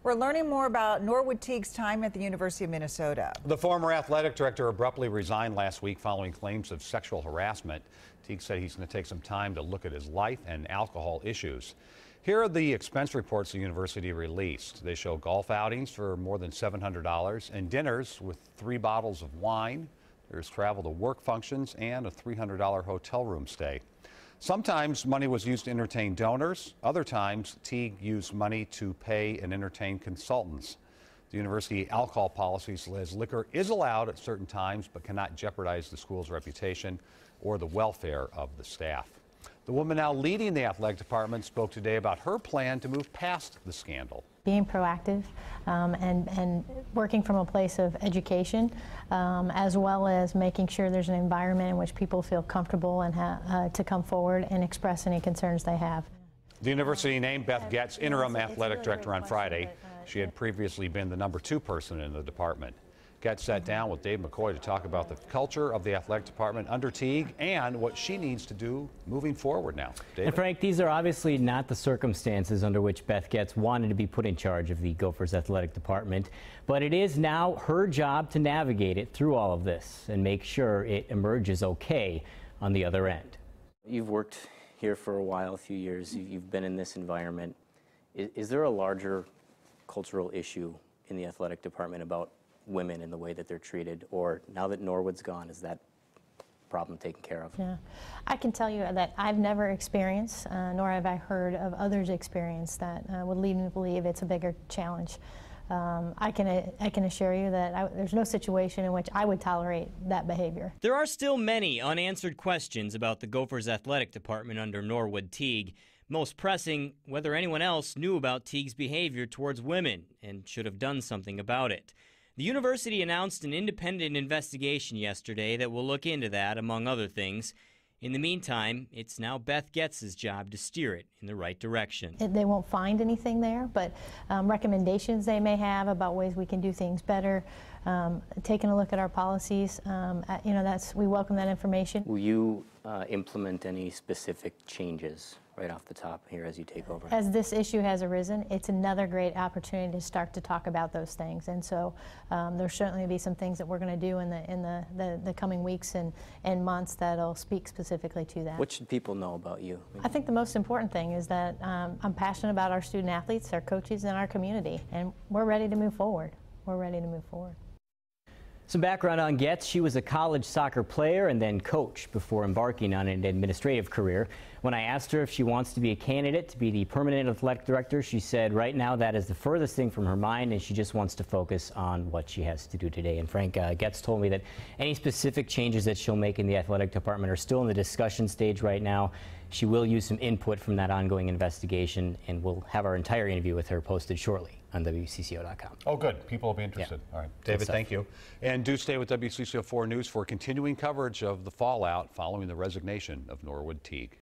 We're learning more about Norwood Teague's time at the University of Minnesota. The former athletic director abruptly resigned last week following claims of sexual harassment. Teague said he's going to take some time to look at his life and alcohol issues. Here are the expense reports the university released. They show golf outings for more than $700 and dinners with 3 bottles of wine. There's travel to work functions and a $300 hotel room stay. Sometimes money was used to entertain donors. Other times, Teague used money to pay and entertain consultants. The university alcohol policy says liquor is allowed at certain times but cannot jeopardize the school's reputation or the welfare of the staff. The woman now leading the athletic department spoke today about her plan to move past the scandal. Being proactive and working from a place of education, as well as making sure there's an environment in which people feel comfortable and to come forward and express any concerns they have. The university named Beth Getz interim athletic director on Friday. She had previously been the #2 person in the department. Getz sat down with David McCoy to talk about the culture of the athletic department under Teague and what she needs to do moving forward now. David? And Frank, these are obviously not the circumstances under which Beth Getz wanted to be put in charge of the Gophers athletic department, but it is now her job to navigate it through all of this and make sure it emerges okay on the other end. You've worked here for a while, a few years. You've been in this environment. Is there a larger cultural issue in the athletic department about women and the way that they're treated, or now that Norwood's gone, is that problem taken care of? Yeah, I can tell you that I've never experienced, nor have I heard of others experience that would lead me to believe it's a bigger challenge. I can assure you that there's no situation in which I would tolerate that behavior. There are still many unanswered questions about the Gophers athletic department under Norwood Teague. Most pressing, whether anyone else knew about Teague's behavior towards women and should have done something about it. The university announced an independent investigation yesterday that will look into that, among other things. In the meantime, it's now Beth Getz's job to steer it in the right direction. They won't find anything there, but recommendations they may have about ways we can do things better, taking a look at our policies, we welcome that information. Will you implement any specific changes right off the top here as you take over? As this issue has arisen, it's another great opportunity to start to talk about those things, and so there'll certainly be some things that we're going to do in the coming weeks and months that'll speak specifically to that. What should people know about you? I think the most important thing is that I'm passionate about our student athletes, our coaches, and our community, and we're ready to move forward. We're ready to move forward. Some background on Getz. She was a college soccer player and then coach before embarking on an administrative career. When I asked her if she wants to be a candidate to be the permanent athletic director, she said right now that is the furthest thing from her mind, and she just wants to focus on what she has to do today. And Frank, Getz told me that any specific changes that she'll make in the athletic department are still in the discussion stage right now. She will use some input from that ongoing investigation, and we'll have our entire interview with her posted shortly on WCCO.com. Oh, good. People will be interested. Yeah. All right. David, thank you. And do stay with WCCO 4 News for continuing coverage of the fallout following the resignation of Norwood Teague.